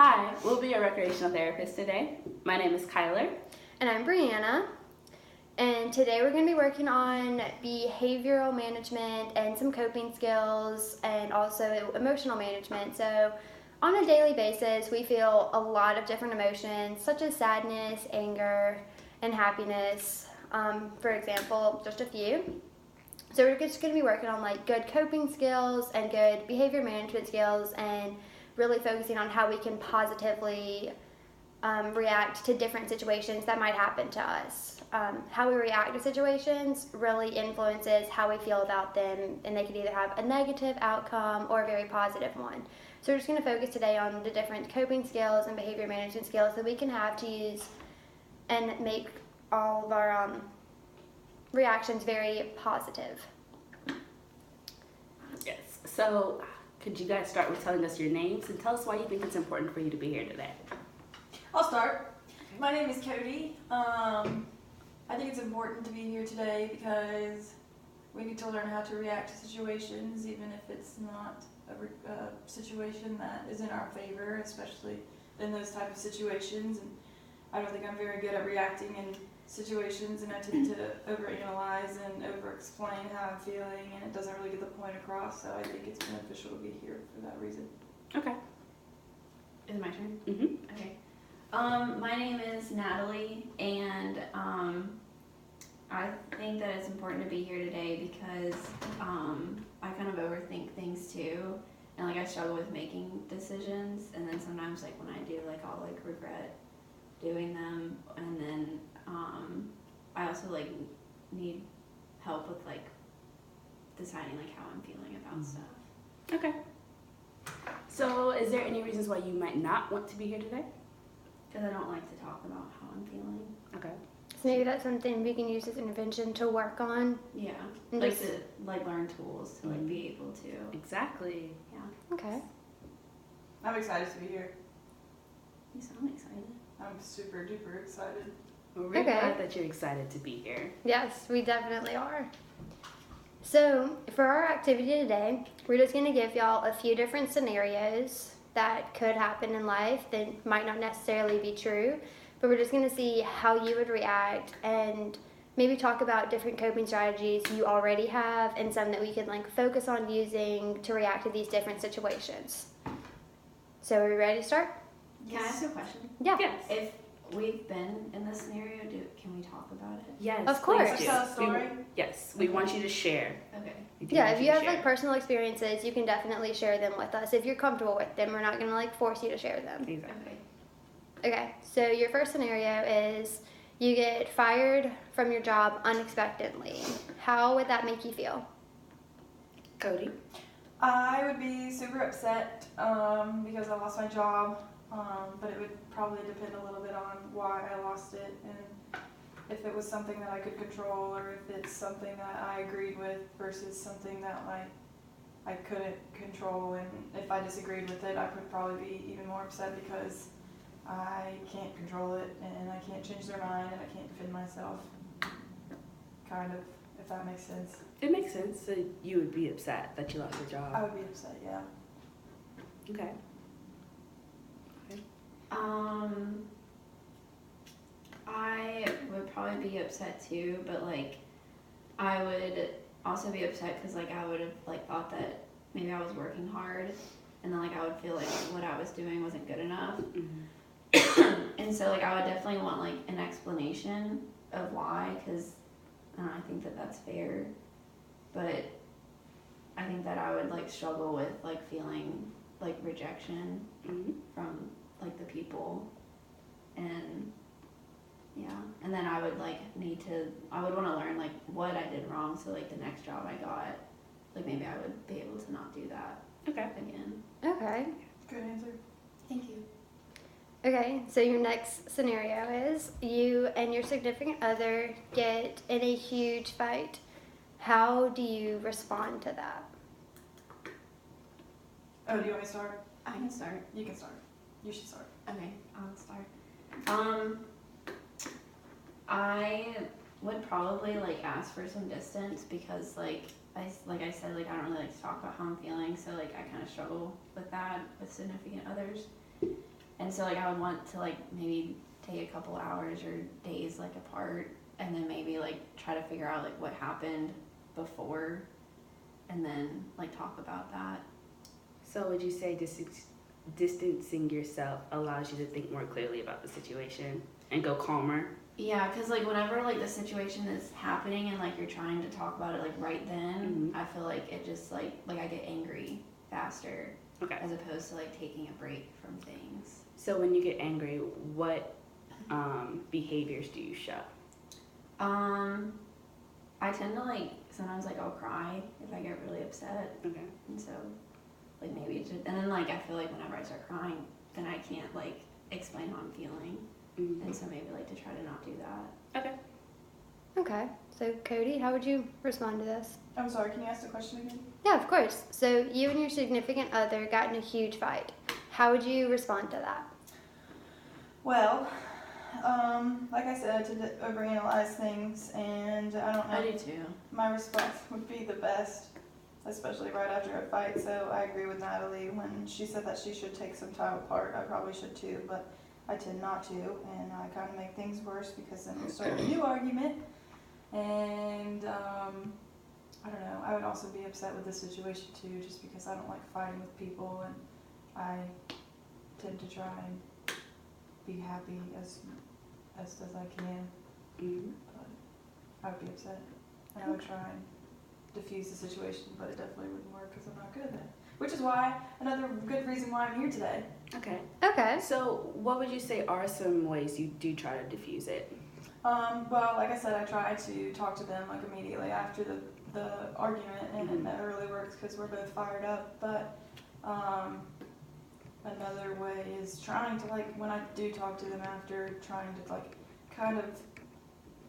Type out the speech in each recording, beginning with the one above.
Hi, we'll be your recreational therapist today. My name is Kyler. And I'm Brianna. And today we're going to be working on behavioral management and some coping skills and also emotional management. So on a daily basis, we feel a lot of different emotions such as sadness, anger, and happiness. For example, just a few. So we're just going to be working on like good coping skills and good behavior management skills and really focusing on how we can positively react to different situations that might happen to us. How we react to situations really influences how we feel about them, and they could either have a negative outcome or a very positive one. So we're just going to focus today on the different coping skills and behavior management skills that we can have to use and make all of our reactions very positive. Yes. So, could you guys start with telling us your names and tell us why you think it's important for you to be here today? I'll start. My name is Cody. I think it's important to be here today because we need to learn how to react to situations, even if it's not a situation that is in our favor, especially in those type of situations. And I don't think I'm very good at reacting in situations, and I tend to overanalyze and over-explain how I'm feeling, and it doesn't really get the point across. So I think it's beneficial to be here for that reason. Okay. Is it my turn? Mm-hmm. Okay. My name is Natalie, and I think that it's important to be here today because I kind of overthink things too, and like I struggle with making decisions, and then sometimes like when I do, like I'll like regret doing them, and then I also like need help with like deciding like how I'm feeling about stuff. Okay. So, is there any reasons why you might not want to be here today? Because I don't like to talk about how I'm feeling. Okay. So maybe that's something we can use as intervention to work on. Yeah, And like just- to like learn tools to like be able to. Exactly. Yeah. Okay. I'm excited to be here. You sound excited. I'm super duper excited. Well, we're Okay. glad that you're excited to be here. Yes, we definitely are. So, for our activity today, we're just going to give y'all a few different scenarios that could happen in life that might not necessarily be true, but we're just going to see how you would react and maybe talk about different coping strategies you already have and some that we can like focus on using to react to these different situations. So, are we ready to start? Can I ask you a question? Yeah. Yes. If we've been in this scenario, can we talk about it? Yes. Of course. please do. Tell a story? Yes. We want you to share. Okay. We do Yeah, want if you have to like share. personal experiences, you can definitely share them with us. If you're comfortable with them, we're not going to like force you to share them. Exactly. Okay. Okay, so your first scenario is you get fired from your job unexpectedly. How would that make you feel? Cody. I would be super upset because I lost my job, but it would probably depend a little bit on why I lost it and if it was something that I could control or if it's something that I agreed with versus something that I couldn't control. And if I disagreed with it, I would probably be even more upset because I can't control it and I can't change their mind and I can't defend myself. Kind of, if that makes sense. It makes sense. So you would be upset that you lost your I job. would be upset, yeah. Okay. I would probably be upset too, but like I would also be upset because like I would have like thought that maybe I was working hard, and then like I would feel like what I was doing wasn't good enough. Mm-hmm. And so like I would definitely want like an explanation of why, because I think that that's fair, but I think that I would like struggle with like feeling like rejection Mm-hmm. from like the people, and yeah, and then I would like I would want to learn like what I did wrong, so like the next job I got, like maybe I would be able to not do that Okay. again. Okay. Good answer. Thank you. Okay, so your next scenario is you and your significant other get in a huge fight. How do you respond to that? Oh, do you want me to start? I can start. You can start. You should start. Okay, I'll start. I would probably like ask for some distance because like I said, like I don't really like to talk about how I'm feeling, so like I kind of struggle with that with significant others. And so like I would want to like maybe take a couple hours or days like apart, and then maybe like try to figure out like what happened before, and then like talk about that. So would you say distancing yourself allows you to think more clearly about the situation and go calmer? Yeah, because like whenever like the situation is happening and like you're trying to talk about it like right then, I feel like it just like I get angry faster. Okay. As opposed to like taking a break from things. So when you get angry, what behaviors do you show? I tend to like sometimes like I'll cry if I get really upset. Okay. And so like maybe it's just, and then like I feel like whenever I start crying, then I can't like explain how I'm feeling. And so maybe like to try to not do that. Okay. Okay. So Cody, how would you respond to this? I'm sorry, can you ask the question again? Yeah, of course. So you and your significant other got in a huge fight. How would you respond to that? Well, like I said, I tend to overanalyze things, and I don't know. I do too. My response would be the best, especially right after a fight. So I agree with Natalie when she said that she should take some time apart. I probably should too, but I tend not to, and I kind of make things worse because then we start a new argument. And I don't know. I would also be upset with the situation too, just because I don't like fighting with people, and I tend to try and be happy as I can. But I would be upset, and I would try and diffuse the situation, but it definitely wouldn't work because I'm not good at that. Which is why another good reason why I'm here today. Okay. Okay. So what would you say are some ways you do try to diffuse it? Well, like I said, I try to talk to them like immediately after the argument, and that really works because we're both fired up. But another way is trying to, like, when I do talk to them after, trying to like kind of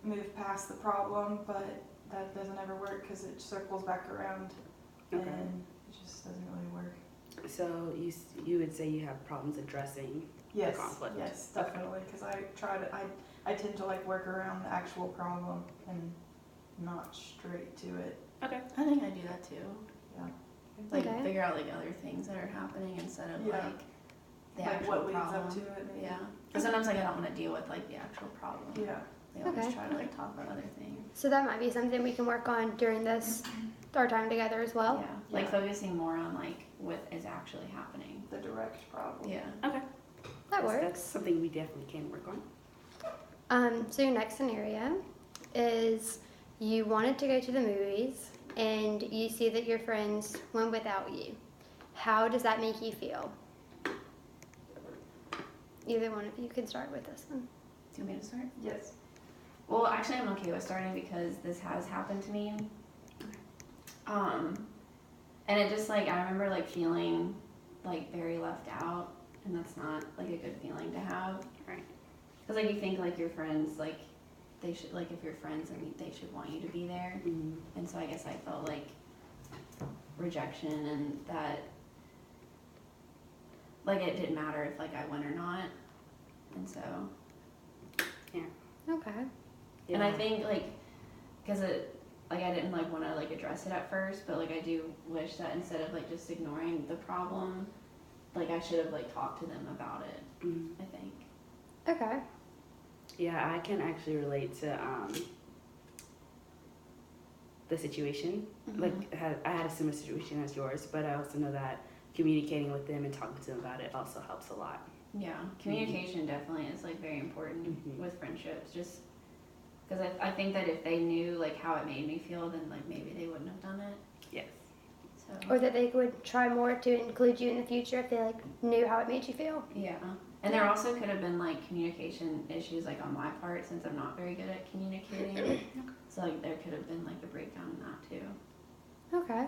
move past the problem, but that doesn't ever work because it circles back around, and it just doesn't really work. So you would say you have problems addressing Yes, the conflict? yes, definitely, because I tend to like work around the actual problem and not straight to it. Okay. I think I do that too. Yeah. Like Okay. figure out like other things that are happening instead of Yeah. like the Like actual what leads problem. up to it, maybe. Yeah. Because sometimes like I don't want to deal with like the actual problem. Yeah. They always Okay. try to like talk about other things. So that might be something we can work on during this our time together as well. Yeah. Like Yeah. focusing more on like what is actually happening. The direct problem. Yeah. Okay. That works. That's something we definitely can work on. So your next scenario is you wanted to go to the movies and you see that your friends went without you. How does that make you feel? Either one of you can start with this one. Do you want me to start? Yes. Well, actually, I'm okay with starting because this has happened to me. And it just like I remember like feeling like very left out, and that's not like a good feeling to have. Right. Because like you think like your friends like they should like if you're friends and they should want you to be there, and so I guess I felt like rejection and that like it didn't matter if like I went or not, and so. Okay. Yeah. And I think like, cause it, like I didn't like want to like address it at first, but like I do wish that instead of like just ignoring the problem, like I should have like talked to them about it. I think. Okay. Yeah, I can actually relate to the situation. Like I had a similar situation as yours, but I also know that communicating with them and talking to them about it also helps a lot. Yeah, communication definitely is like very important with friendships. Just because I think that if they knew like how it made me feel, then like maybe they wouldn't have done it. Yes. So. Or that they would try more to include you in the future if they like knew how it made you feel. Yeah, and there also could have been like communication issues like on my part since I'm not very good at communicating. So like there could have been like a breakdown in that too. Okay.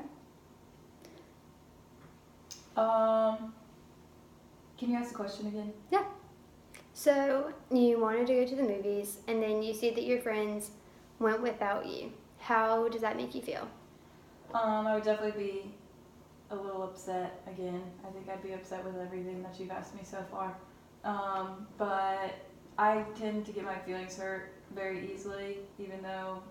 Can you ask the question again? Yeah. So you wanted to go to the movies and then you see that your friends went without you. How does that make you feel? I would definitely be a little upset again. I think I'd be upset with everything that you've asked me so far. But I tend to get my feelings hurt very easily, even though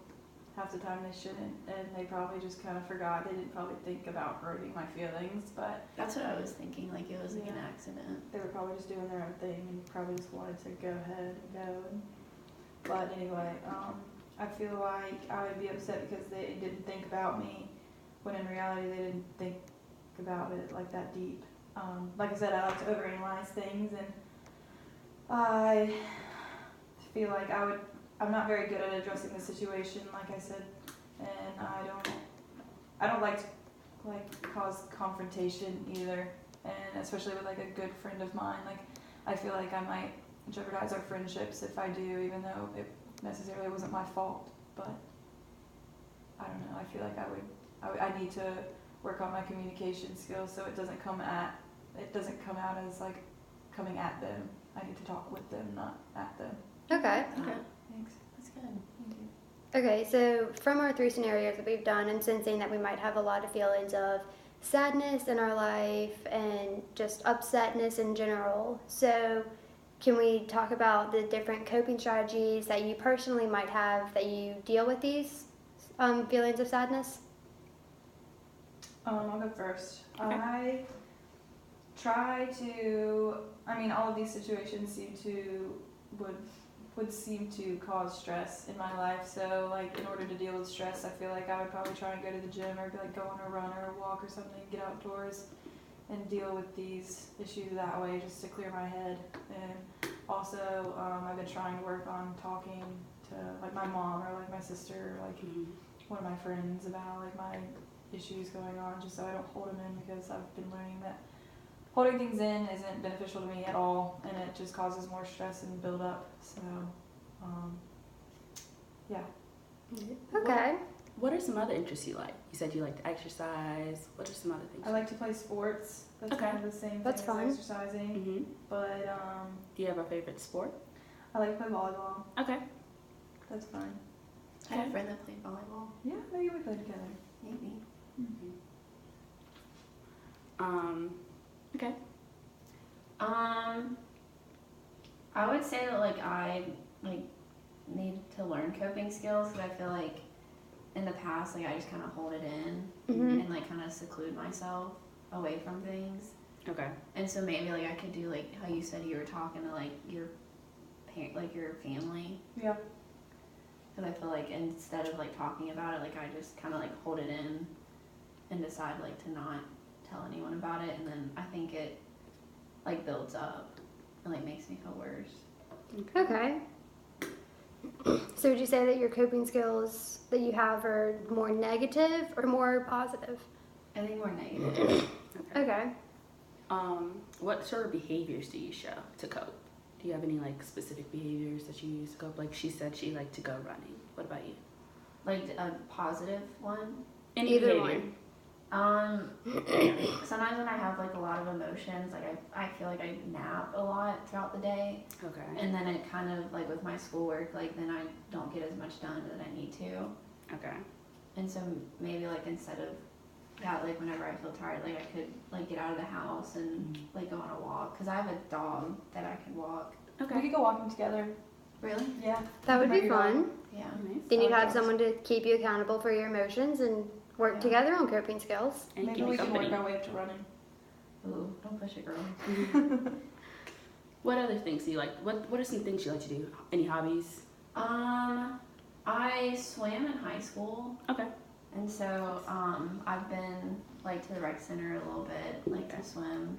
half the time they shouldn't, and they probably just kind of forgot. They didn't probably think about hurting my feelings, but That's what I was thinking. Like it was like an Yeah. accident. they were probably just doing their own thing and probably just wanted to go ahead and go. But anyway, I feel like I would be upset because they didn't think about me, when in reality they didn't think about it like that deep. Like I said, I like to overanalyze things, and I feel like I'm not very good at addressing the situation, like I said, and I don't like to cause confrontation either, and especially with like a good friend of mine. Like I feel like I might jeopardize our friendships if I do, even though it necessarily wasn't my fault. But I don't know. I feel like I need to work on my communication skills so it doesn't come out as like coming at them. I need to talk with them, not at them. Okay. Okay. Thanks. That's good. Thank you. Okay, so from our 3 scenarios that we've done, and sensing that we might have a lot of feelings of sadness in our life and just upsetness in general. So can we talk about the different coping strategies that you personally might have that you deal with these feelings of sadness? I'll go first. Okay. I try to. I mean, all of these situations would seem to cause stress in my life. So, like, in order to deal with stress, I feel like I would probably try and go to the gym or like go on a run or a walk or something, get outdoors, and deal with these issues that way, just to clear my head. And also, I've been trying to work on talking to like my mom or like my sister or like one of my friends about like my issues going on, just so I don't hold them in, because I've been learning that holding things in isn't beneficial to me at all, and it just causes more stress and build up. So, yeah. Okay. What are some other interests you like? You said you like to exercise. What are some other things? I like to play sports. That's Okay. kind of the same That's thing fun. as exercising. Mm-hmm. But Do you have a favorite sport? I like to play volleyball. Okay. That's fun. I had a friend that played volleyball. Yeah, maybe we play together. Maybe. Okay. I would say that like I like need to learn coping skills, because I feel like in the past like I just kind of hold it in Mhm. and like kind of seclude myself away from things. Okay. And so maybe like I could do like how you said you were talking to like your parent, like your family, Yeah. because I feel like instead of like talking about it, like I just kind of like hold it in and decide like to not tell anyone about it, and then I think it like builds up and like makes me feel worse. Okay. So would you say that your coping skills that you have are more negative or more positive? I think more negative. Okay. What sort of behaviors do you show to cope? Do you have any like specific behaviors that you use to cope? Like she said she liked to go running. What about you? Like a positive one. Any Either behavior? one. Sometimes when I have like a lot of emotions, like I feel like I nap a lot throughout the day, Okay. and then it kind of like with my schoolwork, like then I don't get as much done that I need to, Okay. and so maybe like instead of that, like whenever I feel tired, like I could like get out of the house and like go on a walk, because I have a dog that I could walk. We Okay. could go walking together. Really? Yeah. That would be Bring your dog. fun. Yeah. Nice. Then you'd I like have dogs. someone to keep you accountable for your emotions and work Yeah. together on coping skills. And Maybe keep we you can work company. our way up to running. Ooh, don't push it, girl. What other things do you like? What are some things you like to do? Any hobbies? I swam in high school. Okay. And so, I've been like to the rec center a little bit, like Okay. to swim,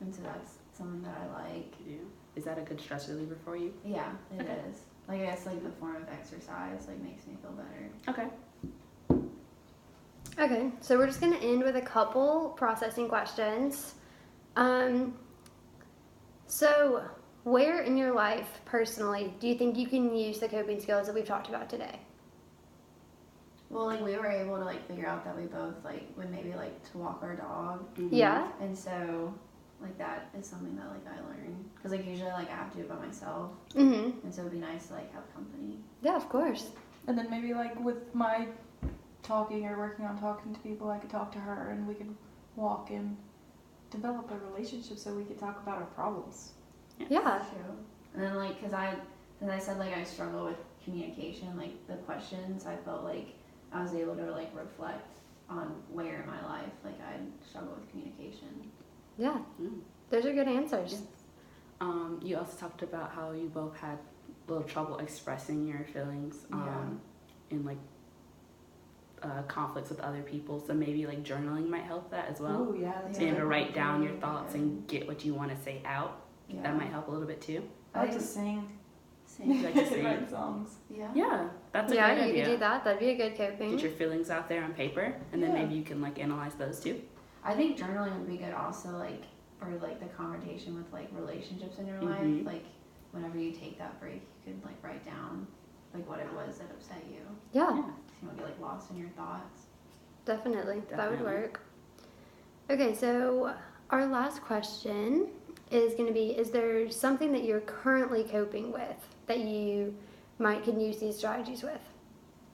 and so that's something that I like. You do. Is that a good stress reliever for you? Yeah, it is. Okay. Like I guess like the form of exercise like makes me feel better. Okay. Okay, so we're just gonna end with a couple processing questions. So where in your life personally do you think you can use the coping skills that we've talked about today? Well, like we were able to like figure out that we both like would maybe like to walk our dog, Mhm. Yeah. and so like that is something that like I learned, because like usually like I have to do it by myself, Mm-hmm. and so it'd be nice to like have company. Yeah, of course. And then maybe like with my talking or working on talking to people, I could talk to her and we could walk and develop a relationship so we could talk about our problems. Yeah. True. And then like, cause I said like I struggle with communication, like the questions, I felt like I was able to like reflect on where in my life like I struggle with communication. Yeah, those are good answers. You also talked about how you both had a little trouble expressing your feelings in like conflicts with other people. So maybe like journaling might help that as well. Ooh, yeah, that's Being able to good. write down your thoughts and get what you want to say out. Yeah. That might help a little bit too. I like to sing. You like to sing? Write songs. Yeah. Yeah, that's a Yeah, great you idea. could do that. That'd be a good Get coping. your feelings out there on paper, and then Yeah. maybe you can like analyze those too. I think journaling would be good also, like, for like the confrontation with like relationships in your life. Mhm. Like, whenever you take that break, you could like write down like what it was that upset you. Yeah, So you won't get like lost in your thoughts. definitely. That would Definitely. work. Okay, so our last question is going to be, is there something that you're currently coping with that you can use these strategies with?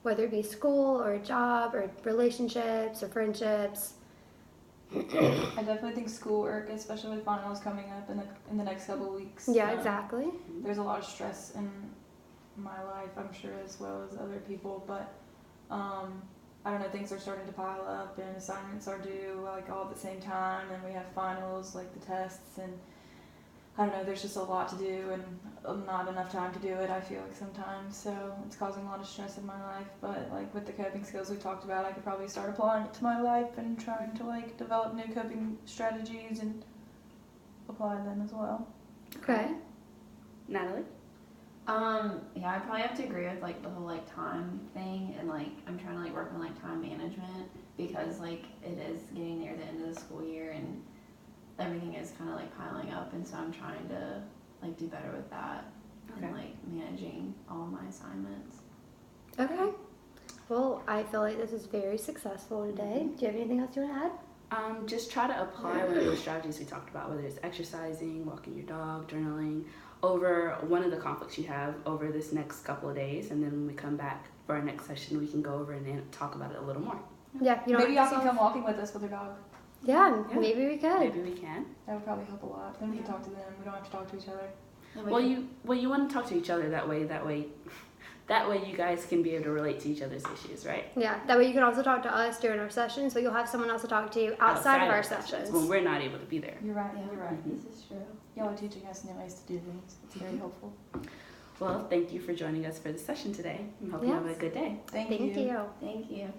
Whether it be school or a job or relationships or friendships. I definitely think schoolwork, especially with finals coming up in the next couple of weeks. Yeah, exactly. There's a lot of stress in my life, I'm sure, as well as other people. But I don't know, things are starting to pile up, and assignments are due like all at the same time, and we have finals, like the tests, and I don't know. There's just a lot to do, and not enough time to do it. I feel like sometimes, so it's causing a lot of stress in my life. But like with the coping skills we talked about, I could probably start applying it to my life and trying to like develop new coping strategies and apply them as well. Okay. Natalie? Yeah, I probably have to agree with like the whole like time thing, and like I'm trying to like work on like time management because like it is getting near the end of the school year and everything is kind of like piling up, and so I'm trying to like do better with that and like managing all of my assignments. Okay. Well, I feel like this is very successful today. Do you have anything else you want to add? Just try to apply one of those strategies we talked about, whether it's exercising, walking your dog, journaling, over one of the conflicts you have over this next couple of days, and then when we come back for our next session, we can go over and then talk about it a little more. Yeah, you don't Maybe y'all have to can come walking with us with our dog. Yeah, Yeah. maybe we could. Maybe we can. That would probably help a lot. Then we can talk to them. We don't have to talk to each other. Well, you want to talk to each other that way you guys can be able to relate to each other's issues, right? Yeah, that way you can also talk to us during our sessions, so you'll have someone else to talk to outside of our sessions. when we're not able to be there. You're right. Yeah. You're right. This is true. Y'all are teaching us new ways to do things. It's very helpful. Well, thank you for joining us for the session today. I hope you have a Yes. good day. Thank Thank you. Thank you.